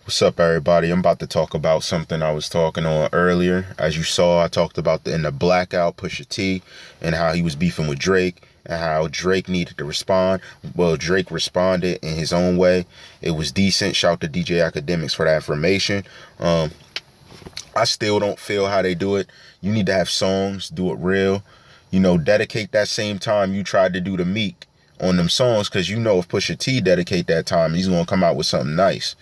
What's up, everybody? I'm about to talk about something I was talking on earlier. As you saw, I talked about in the blackout Pusha T and how he was beefing with Drake and how Drake needed to respond. Well, Drake responded in his own way. It was decent. Shout to DJ Academics for that information. I still don't feel how they do it. You need to have songs, do it real. Dedicate that same time you tried to do to Meek on them songs, because if Pusha T dedicate that time, he's gonna come out with something nice.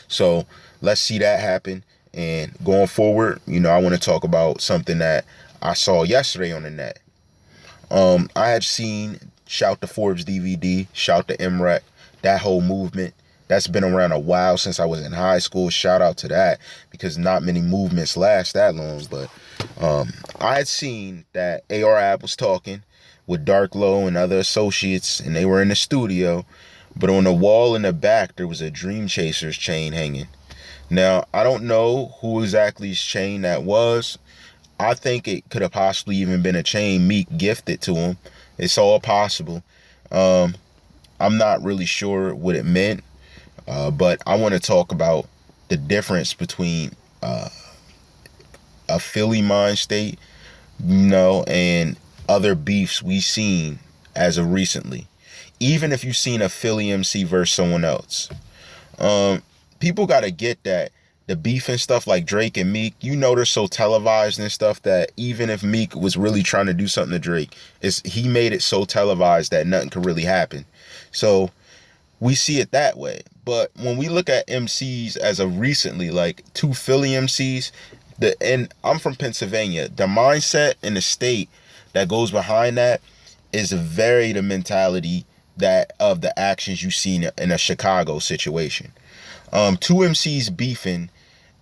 So let's see that happen. And going forward, I want to talk about something that I saw yesterday on the net. I had seen Shout to Forbes DVD, Shout to MREC, that whole movement. That's been around a while, since I was in high school. Shout out to that, because not many movements last that long. But I had seen that AR was talking with Dark Low and other associates, and they were in the studio. But on the wall in the back, there was a Dream Chasers chain hanging. Now, I don't know who exactly's chain that was. I think it could have possibly even been a chain Meek gifted to him. It's all possible. I'm not really sure what it meant, but I want to talk about the difference between a Philly Mindstate, and other beefs we seen as of recently. Even if you've seen a Philly MC versus someone else, people got to get that the beef and stuff like Drake and Meek, they're so televised and stuff that even if Meek was really trying to do something to Drake, he made it so televised that nothing could really happen. So we see it that way. But when we look at MCs as of recently, like two Philly MCs, and I'm from Pennsylvania, the mindset and the state that goes behind that is very the mentality that of the actions you see in a Chicago situation. Two MCs beefing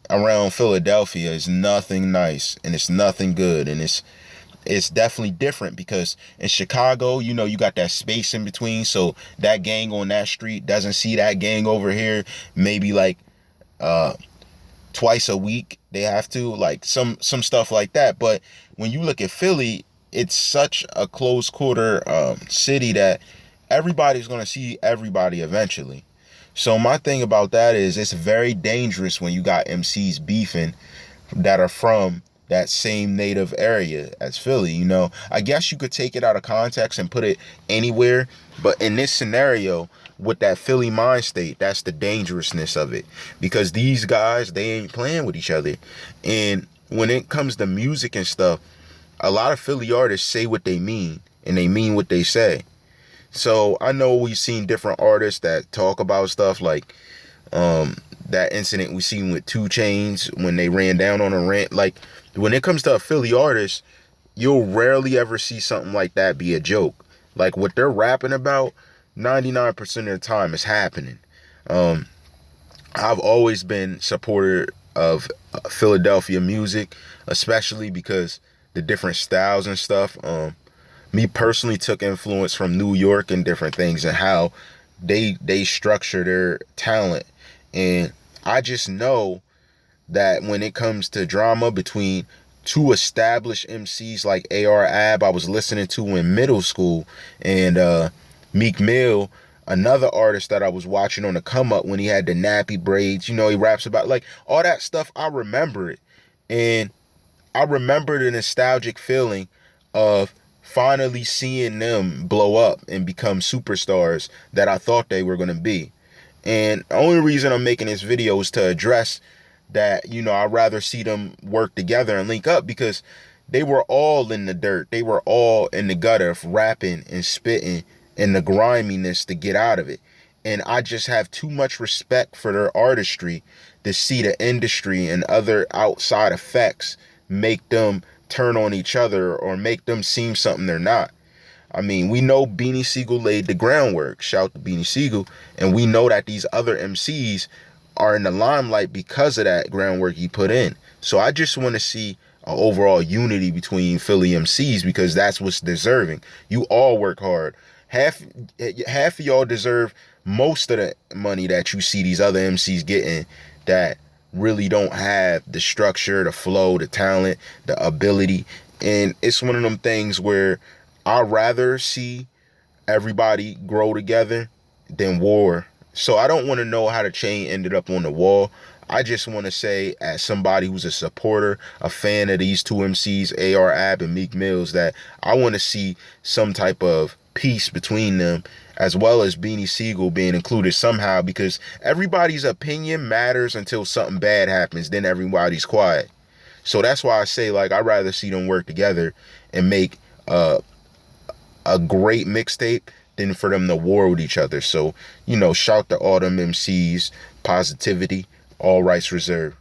around Philadelphia is nothing nice, and it's nothing good, and it's definitely different, because in Chicago, you got that space in between, so that gang on that street doesn't see that gang over here maybe like twice a week. They have to, like, some stuff like that. But when you look at Philly, it's such a close quarter city that everybody's going to see everybody eventually. So my thing about that is it's very dangerous when you got MCs beefing that are from that same native area as Philly. I guess you could take it out of context and put it anywhere, but in this scenario with that Philly mind state, that's the dangerousness of it, because these guys, they ain't playing with each other. And when it comes to music and stuff, a lot of Philly artists say what they mean, and they mean what they say. So I know we've seen different artists that talk about stuff like that incident we seen with 2 Chainz when they ran down on a rant. Like, when it comes to a Philly artist, you'll rarely ever see something like that be a joke. Like, what they're rapping about, 99% of the time is happening. I've always been supporter of Philadelphia music, especially because the different styles and stuff. Me personally took influence from New York and different things, and how they structure their talent. And I just know that when it comes to drama between two established MCs like AR I was listening to in middle school, and Meek Mill, another artist that I was watching on the come up when he had the nappy braids, he raps about, like, all that stuff. I remember it. And I remember the nostalgic feeling of finally seeing them blow up and become superstars that I thought they were going to be. And the only reason I'm making this video is to address that, I'd rather see them work together and link up, because they were all in the dirt. They were all in the gutter, rapping and spitting, and the griminess to get out of it. And I just have too much respect for their artistry to see the industry and other outside effects make them turn on each other or make them seem something they're not. I mean, we know Beanie Siegel laid the groundwork. Shout to Beanie Siegel. And we know that these other MCs are in the limelight because of that groundwork he put in. So I just want to see an overall unity between Philly MCs, because that's what's deserving. You all work hard. Half of y'all deserve most of the money that you see these other MCs getting that really don't have the structure, the flow, the talent, the ability. And it's one of them things where I'd rather see everybody grow together than war. So I don't want to know how the chain ended up on the wall. I just want to say, as somebody who's a supporter, a fan of these two MCs, AR Ab and Meek Mills, that I want to see some type of peace between them, as well as Beanie Siegel being included somehow, because everybody's opinion matters until something bad happens. Then everybody's quiet. So that's why I say, like, I'd rather see them work together and make a great mixtape than for them to war with each other. So, shout to all them MCs, positivity, all rights reserved.